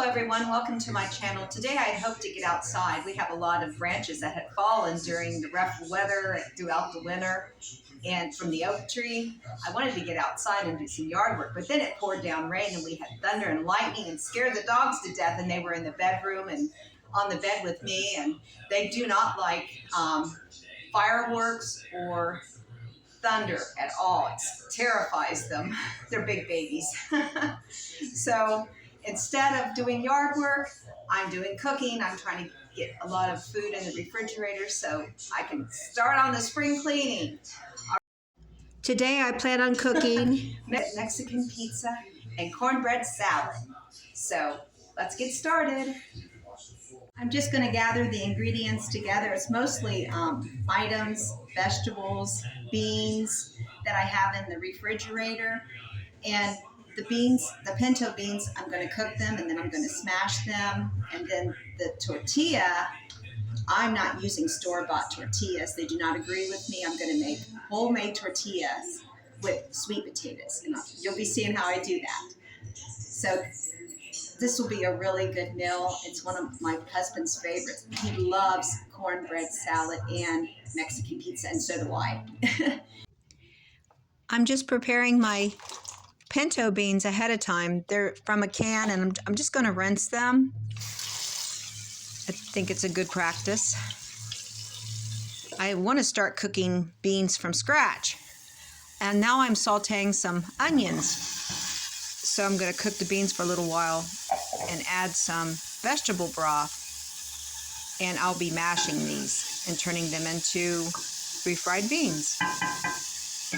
everyone, welcome to my channel. Today I hope to get outside. We have a lot of branches that had fallen during the rough weather throughout the winter and from the oak tree. I wanted to get outside and do some yard work, but then it poured down rain and we had thunder and lightning and scared the dogs to death, and they were in the bedroom and on the bed with me, and they do not like fireworks or thunder at all. It terrifies them. They're big babies. So instead of doing yard work, I'm doing cooking. I'm trying to get a lot of food in the refrigerator so I can start on the spring cleaning. Today I plan on cooking Mexican pizza and cornbread salad. So let's get started. I'm just going to gather the ingredients together. It's mostly items, vegetables, beans that I have in the refrigerator. And the beans, the pinto beans, I'm going to cook them and then I'm going to smash them. And then the tortilla, I'm not using store-bought tortillas. They do not agree with me. I'm going to make homemade tortillas with sweet potatoes. And you'll be seeing how I do that. So this will be a really good meal. It's one of my husband's favorites. He loves cornbread salad and Mexican pizza, and so do I. I'm just preparing my pinto beans ahead of time. They're from a can, and I'm just going to rinse them. I think it's a good practice. I want to start cooking beans from scratch. And now I'm sauteing some onions. So I'm going to cook the beans for a little while and add some vegetable broth. And I'll be mashing these and turning them into refried beans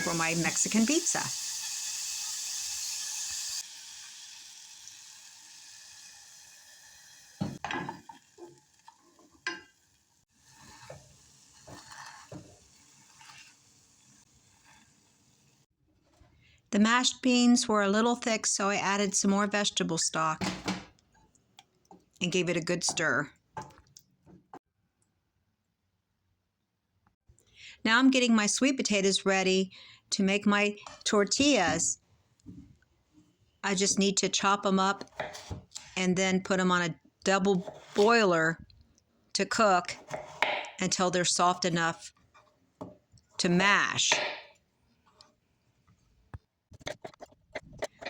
for my Mexican pizza. The mashed beans were a little thick, so I added some more vegetable stock and gave it a good stir. Now I'm getting my sweet potatoes ready to make my tortillas. I just need to chop them up and then put them on a double boiler to cook until they're soft enough to mash.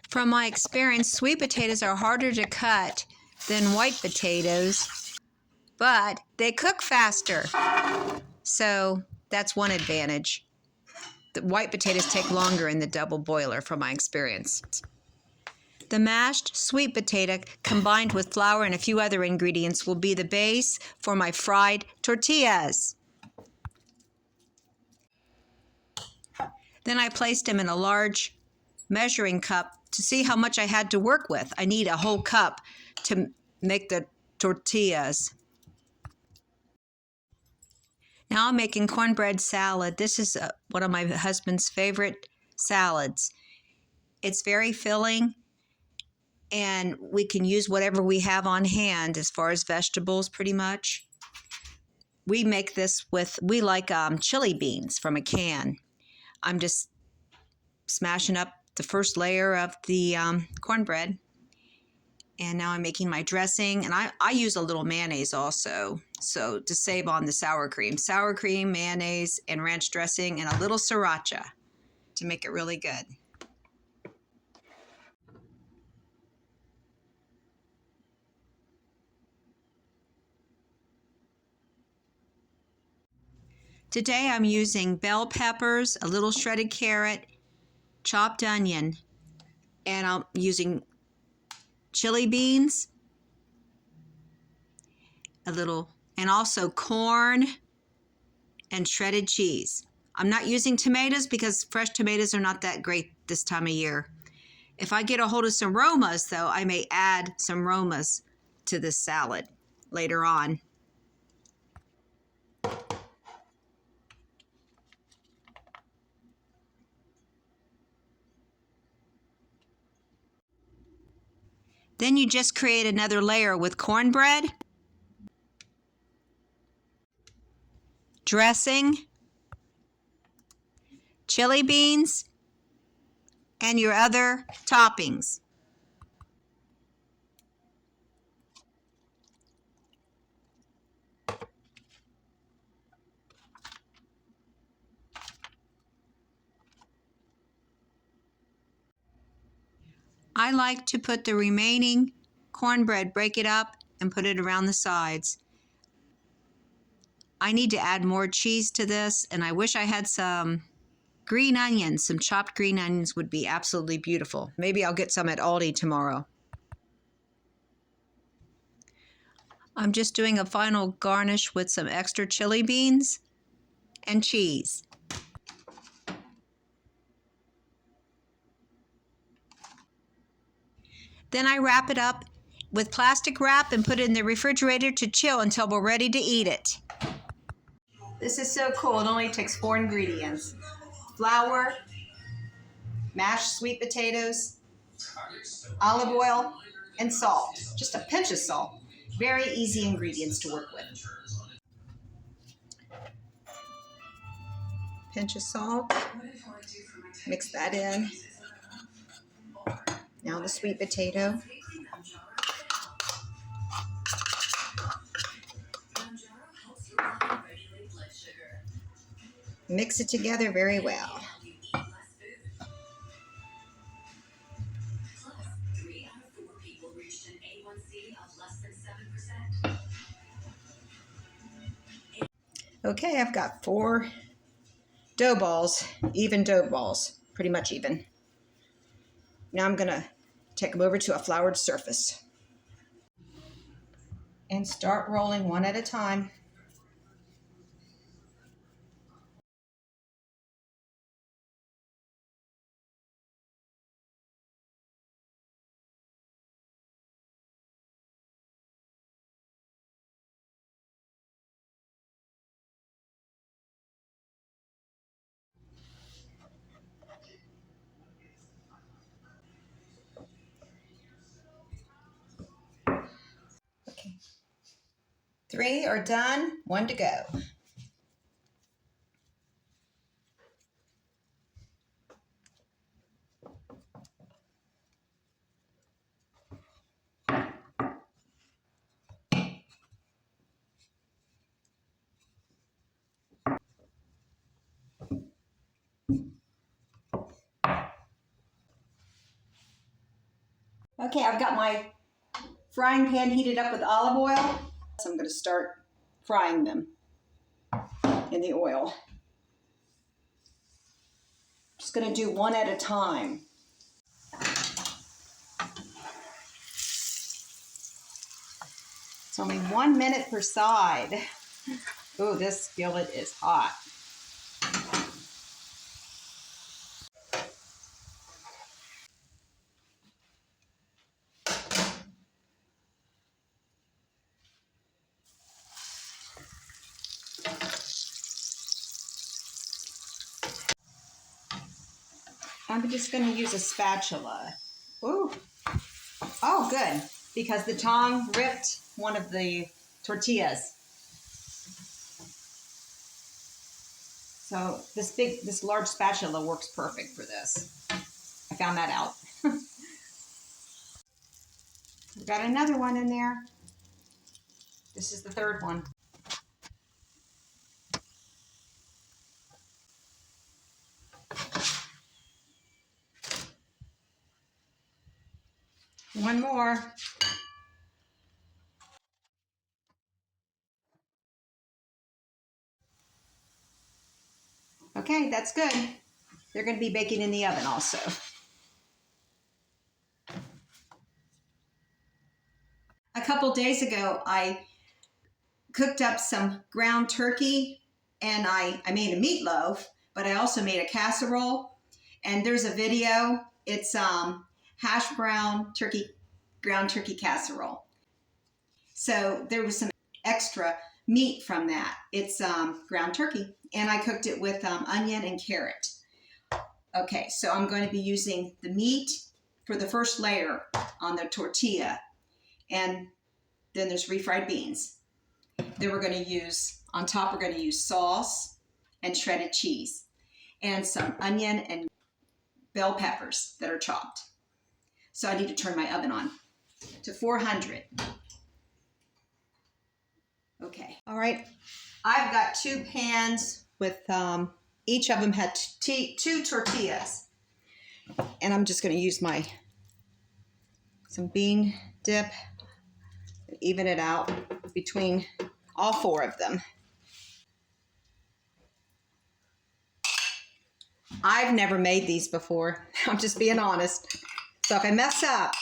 From my experience, sweet potatoes are harder to cut than white potatoes, but they cook faster. So that's one advantage. The white potatoes take longer in the double boiler from my experience. The mashed sweet potato combined with flour and a few other ingredients will be the base for my fried tortillas. Then I placed them in a large measuring cup to see how much I had to work with. I need a whole cup to make the tortillas. Now I'm making cornbread salad. This is one of my husband's favorite salads. It's very filling, and we can use whatever we have on hand as far as vegetables pretty much. We make this with, we like chili beans from a can. I'm just smashing up the first layer of the cornbread. And now I'm making my dressing. And I use a little mayonnaise also, so to save on the sour cream. Sour cream, mayonnaise, and ranch dressing, and a little sriracha to make it really good. Today I'm using bell peppers, a little shredded carrot, chopped onion, and I'm using chili beans, a little, and also corn and shredded cheese. I'm not using tomatoes because fresh tomatoes are not that great this time of year. If I get a hold of some Romas, though, I may add some Romas to this salad later on. Then you just create another layer with cornbread, dressing, chili beans, and your other toppings. I like to put the remaining cornbread, break it up, and put it around the sides. I need to add more cheese to this, and I wish I had some green onions. Some chopped green onions would be absolutely beautiful. Maybe I'll get some at Aldi tomorrow. I'm just doing a final garnish with some extra chili beans and cheese. Then I wrap it up with plastic wrap and put it in the refrigerator to chill until we're ready to eat it. This is so cool. It only takes 4 ingredients. Flour, mashed sweet potatoes, olive oil, and salt. Just a pinch of salt. Very easy ingredients to work with. Pinch of salt. Mix that in. Now the sweet potato. Mix it together very well. Okay, I've got 4 dough balls, even dough balls, pretty much even. Now I'm gonna take them over to a floured surface and start rolling one at a time. Okay. 3 are done, 1 to go. Okay, I've got my frying pan heated up with olive oil. So I'm going to start frying them in the oil. Just going to do one at a time. It's only 1 minute per side. Oh, this skillet is hot. I'm just going to use a spatula. Ooh. Oh, good. Because the tong ripped one of the tortillas. So this large spatula works perfect for this. I found that out. We've got another one in there. This is the 3rd one. One more. Okay, that's good. They're going to be baking in the oven also. A couple days ago, I cooked up some ground turkey and I made a meatloaf, but I also made a casserole. And there's a video. It's hash brown turkey, ground turkey casserole. So there was some extra meat from that. It's ground turkey, and I cooked it with onion and carrot. Okay, so I'm going to be using the meat for the first layer on the tortilla, and then there's refried beans. Then we're going to use, on top we're going to use sauce and shredded cheese and some onion and bell peppers that are chopped. So I need to turn my oven on to 400. Okay, all right. I've got 2 pans with, each of them had 2 tortillas. And I'm just going to use my some bean dip, even it out between all 4 of them. I've never made these before. I'm just being honest. So if I mess up,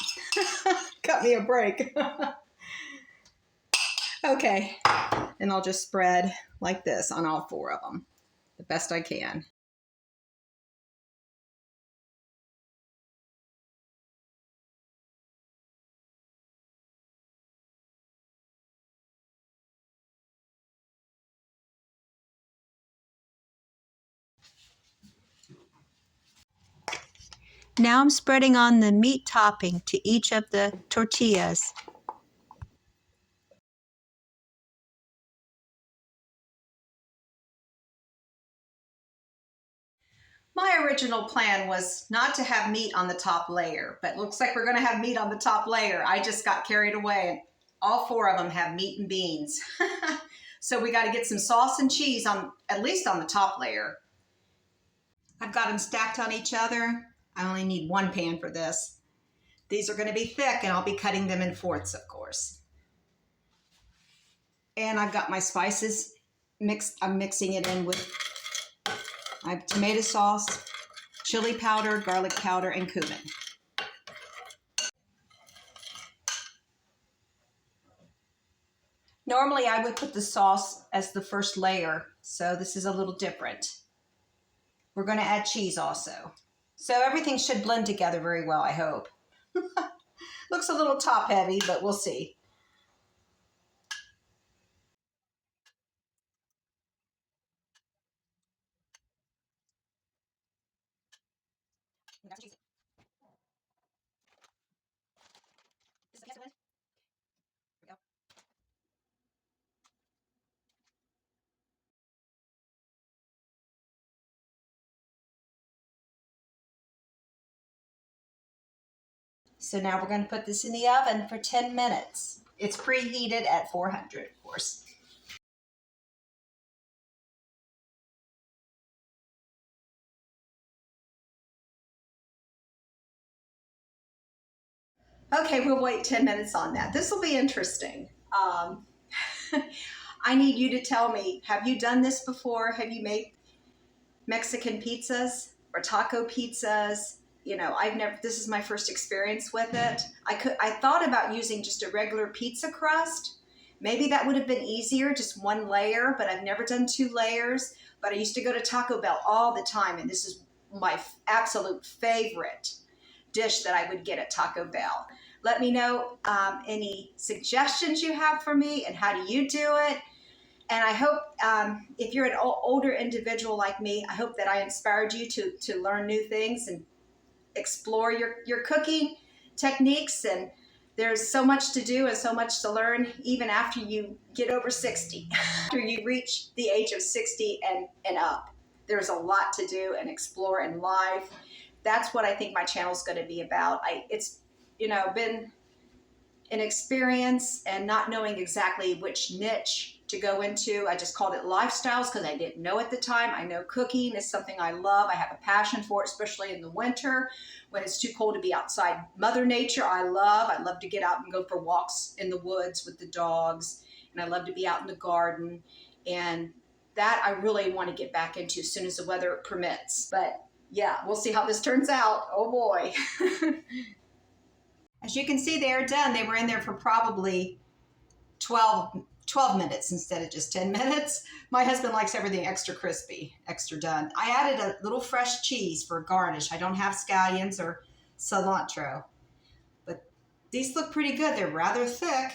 cut me a break. Okay, and I'll just spread like this on all 4 of them, the best I can. Now I'm spreading on the meat topping to each of the tortillas. My original plan was not to have meat on the top layer, but looks like we're going to have meat on the top layer. I just got carried away. All 4 of them have meat and beans. So we got to get some sauce and cheese on, at least on the top layer. I've got them stacked on each other. I only need 1 pan for this. These are going to be thick, and I'll be cutting them in 4ths, of course. And I've got my spices mixed. I'm mixing it in with I have tomato sauce, chili powder, garlic powder, and cumin. Normally I would put the sauce as the first layer, so this is a little different. We're going to add cheese also. So everything should blend together very well, I hope. Looks a little top heavy, but we'll see. So now we're going to put this in the oven for 10 minutes. It's preheated at 400, of course. Okay, we'll wait 10 minutes on that. This will be interesting. I need you to tell me, have you done this before? Have you made Mexican pizzas or taco pizzas? You know, this is my first experience with it. I thought about using just a regular pizza crust. Maybe that would have been easier, just 1 layer, but I've never done 2 layers. But I used to go to Taco Bell all the time, and this is my absolute favorite dish that I would get at Taco Bell. Let me know any suggestions you have for me and how do you do it. And I hope if you're an older individual like me, I hope that I inspired you to learn new things and explore your cooking techniques. And there's so much to do and so much to learn even after you get over 60. After you reach the age of 60 and up, there's a lot to do and explore in life. That's what I think my channel is going to be about. It's been an experience and not knowing exactly which niche to go into. I just called it lifestyles because I didn't know at the time. I know cooking is something I love. I have a passion for it, especially in the winter when it's too cold to be outside. Mother Nature, I love to get out and go for walks in the woods with the dogs, and I love to be out in the garden. And that I really want to get back into as soon as the weather permits. But yeah, we'll see how this turns out. Oh boy. As you can see, they are done. They were in there for probably 12 minutes instead of just 10 minutes. My husband likes everything extra crispy, extra done. I added a little fresh cheese for garnish. I don't have scallions or cilantro, but these look pretty good. They're rather thick,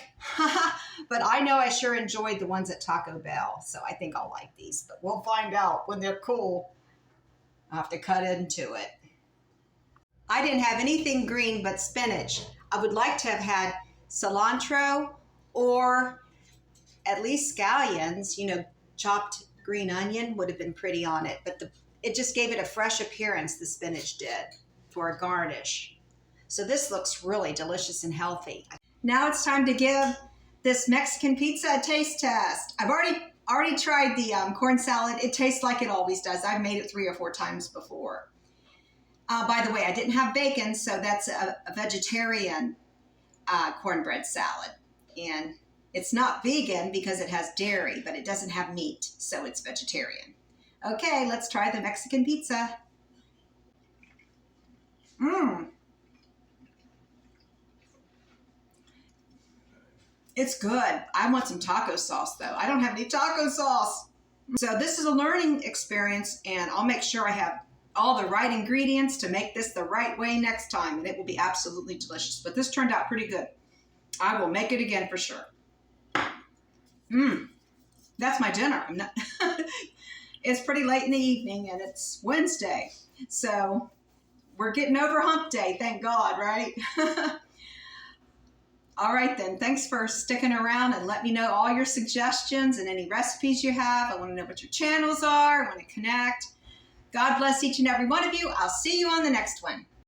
but I know I sure enjoyed the ones at Taco Bell, so I think I'll like these, but we'll find out when they're cool. I'll have to cut into it. I didn't have anything green but spinach. I would like to have had cilantro or at least scallions, chopped green onion would have been pretty on it, but it just gave it a fresh appearance, the spinach did, for a garnish. So this looks really delicious and healthy. Now it's time to give this Mexican pizza a taste test. I've already tried the corn salad. It tastes like it always does. I've made it 3 or 4 times before. By the way, I didn't have bacon, so that's a vegetarian cornbread salad. And it's not vegan because it has dairy, but it doesn't have meat, so it's vegetarian. Okay, let's try the Mexican pizza. It's good. I want some taco sauce though. I don't have any taco sauce. So this is a learning experience, and I'll make sure I have all the right ingredients to make this the right way next time, and it will be absolutely delicious. But this turned out pretty good. I will make it again for sure. That's my dinner. It's pretty late in the evening, and it's Wednesday. So we're getting over hump day, thank God, right? All right then, thanks for sticking around, and let me know all your suggestions and any recipes you have. I want to know what your channels are. I want to connect. God bless each and every one of you. I'll see you on the next one.